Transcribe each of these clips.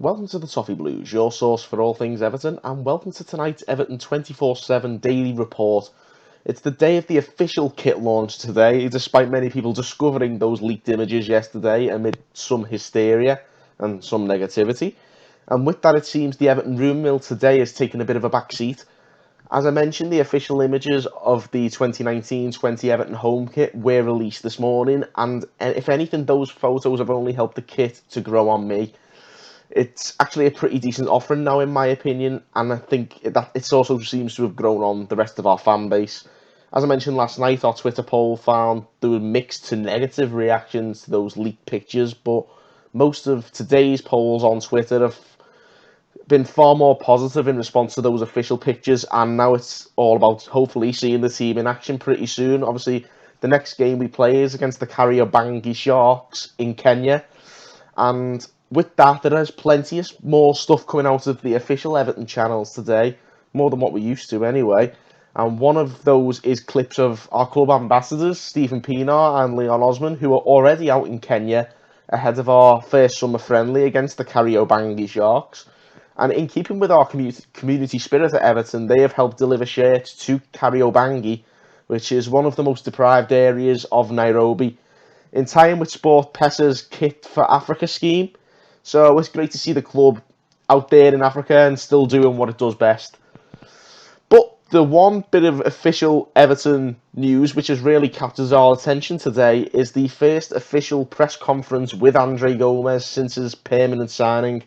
welcome to the Toffee Blues, your source for all things Everton, and welcome to tonight's Everton 24/7 daily report. It's the day of the official kit launch today, despite many people discovering those leaked images yesterday amid some hysteria and some negativity. And with that, it seems the Everton rumour mill today has taken a bit of a backseat. As I mentioned, the official images of the 2019-20 Everton home kit were released this morning, and if anything, those photos have only helped the kit to grow on me. It's actually a pretty decent offering now, in my opinion, and I think that it also seems to have grown on the rest of our fan base. As I mentioned last night, our Twitter poll found there were mixed to negative reactions to those leaked pictures, but most of today's polls on Twitter have been far more positive in response to those official pictures, and now it's all about hopefully seeing the team in action pretty soon. Obviously, the next game we play is against the Kariobangi Sharks in Kenya, and with that, there is plenty of more stuff coming out of the official Everton channels today, more than what we used to anyway. And one of those is clips of our club ambassadors, Stephen Pienaar and Leon Osman, who are already out in Kenya ahead of our first summer friendly against the Kariobangi Sharks. And in keeping with our community spirit at Everton, they have helped deliver shirts to Kariobangi, which is one of the most deprived areas of Nairobi, in time with Sport Pesa's Kit for Africa scheme. So it's great to see the club out there in Africa and still doing what it does best. But the one bit of official Everton news which has really captured our attention today is the first official press conference with Andre Gomes since his permanent signing.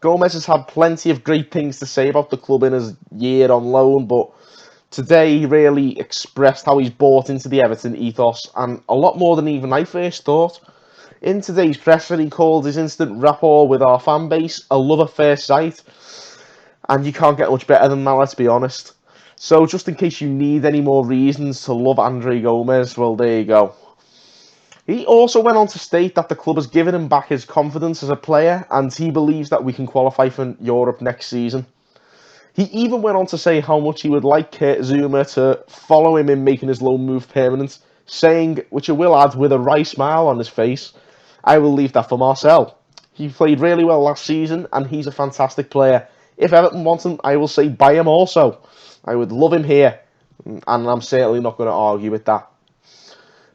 Gomes has had plenty of great things to say about the club in his year on loan, but today he really expressed how he's bought into the Everton ethos, and a lot more than even I first thought. In today's presser, he called his instant rapport with our fan base a love at first sight, and you can't get much better than that, let's be honest. So just in case you need any more reasons to love Andre Gomes, well, there you go. He also went on to state that the club has given him back his confidence as a player, and he believes that we can qualify for Europe next season. He even went on to say how much he would like Kurt Zouma to follow him in making his loan move permanent, saying, which I will add with a wry smile on his face, "I will leave that for Marcel. He played really well last season, and he's a fantastic player. If Everton want him, I will say buy him also. I would love him here," and I'm certainly not going to argue with that.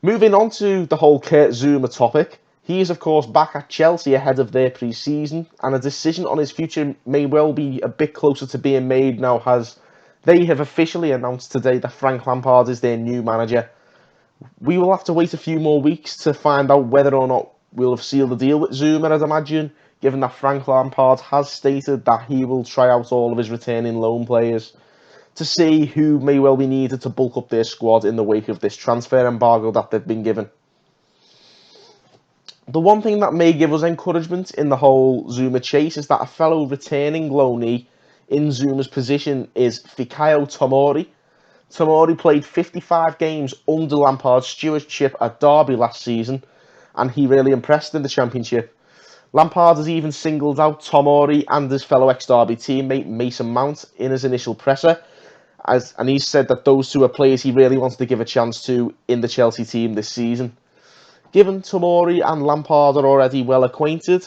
Moving on to the whole Kurt Zouma topic, he is of course back at Chelsea ahead of their pre-season, and a decision on his future may well be a bit closer to being made now, as they have officially announced today that Frank Lampard is their new manager. We will have to wait a few more weeks to find out whether or not we'll have sealed the deal with Zouma, I'd imagine, given that Frank Lampard has stated that he will try out all of his returning loan players to see who may well be needed to bulk up their squad in the wake of this transfer embargo that they've been given. The one thing that may give us encouragement in the whole Zouma chase is that a fellow returning loanee in Zouma's position is Fikayo Tomori. Tomori played 55 games under Lampard's stewardship at Derby last season, and he really impressed in the Championship. Lampard has even singled out Tomori and his fellow ex-Derby teammate Mason Mount in his initial presser, and he said that those two are players he really wants to give a chance to in the Chelsea team this season. Given Tomori and Lampard are already well acquainted,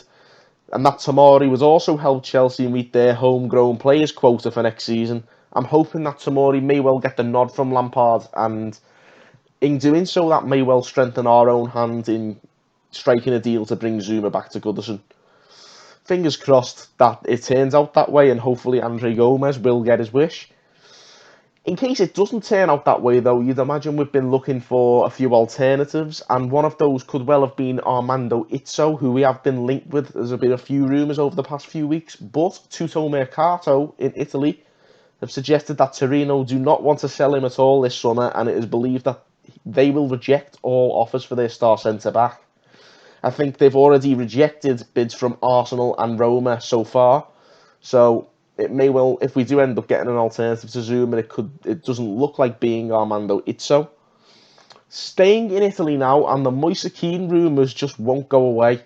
and that Tomori would also help Chelsea meet their homegrown players quota for next season, I'm hoping that Tomori may well get the nod from Lampard, and in doing so, that may well strengthen our own hand in striking a deal to bring Zouma back to Goodison. Fingers crossed that it turns out that way, and hopefully Andre Gomes will get his wish. In case it doesn't turn out that way, though, you'd imagine we've been looking for a few alternatives, and one of those could well have been Armando Izzo, who we have been linked with. There's been a few rumours over the past few weeks, but Tutto Mercato in Italy have suggested that Torino do not want to sell him at all this summer, and it is believed that they will reject all offers for their star centre-back. I think they've already rejected bids from Arsenal and Roma so far, so it may well, if we do end up getting an alternative to Zouma, it doesn't look like being Armando Izzo. Staying in Italy now, and the Moise Kean rumours just won't go away.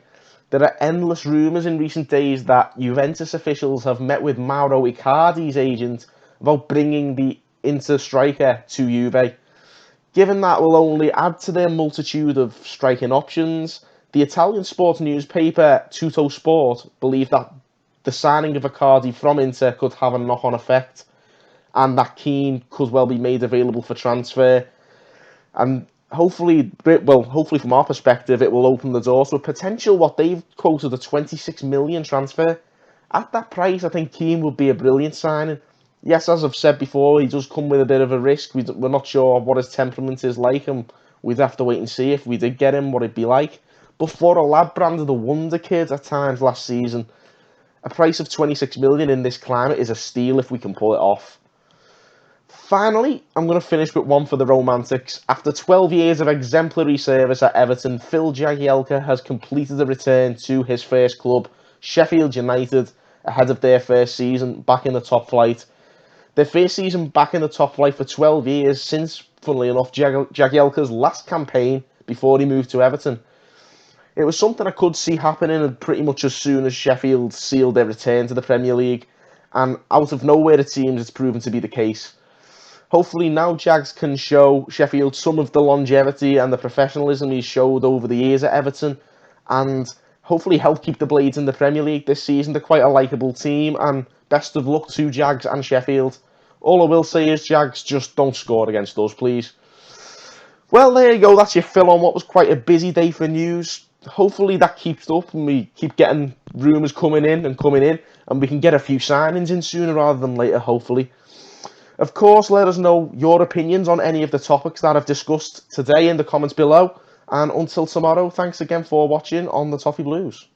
There are endless rumours in recent days that Juventus officials have met with Mauro Icardi's agent about bringing the Inter striker to Juve. Given that will only add to their multitude of striking options, the Italian sports newspaper Tutto Sport believe that the signing of Icardi from Inter could have a knock-on effect, and that Kean could well be made available for transfer. And hopefully from our perspective, it will open the door to a potential, what they've quoted, a 26 million transfer. At that price, I think Kean would be a brilliant signing. Yes, as I've said before, he does come with a bit of a risk. We're not sure what his temperament is like, and we'd have to wait and see if we did get him, what it'd be like. But for a lad branded a wonder kid at times last season, a price of 26 million in this climate is a steal if we can pull it off. Finally, I'm going to finish with one for the romantics. After 12 years of exemplary service at Everton, Phil Jagielka has completed a return to his first club, Sheffield United, ahead of their first season back in the top flight. Their first season back in the top flight for 12 years since, funnily enough, Jagielka's last campaign before he moved to Everton. It was something I could see happening pretty much as soon as Sheffield sealed their return to the Premier League, and out of nowhere it seems it's proven to be the case. Hopefully now Jags can show Sheffield some of the longevity and the professionalism he's showed over the years at Everton, and hopefully help keep the Blades in the Premier League this season. They're quite a likeable team, and best of luck to Jags and Sheffield. All I will say is, Jags, just don't score against us, please. Well, there you go. That's your fill on what was quite a busy day for news. Hopefully that keeps up and we keep getting rumours coming in, and we can get a few signings in sooner rather than later, hopefully. Of course, let us know your opinions on any of the topics that I've discussed today in the comments below. And until tomorrow, thanks again for watching on the Toffee Blues.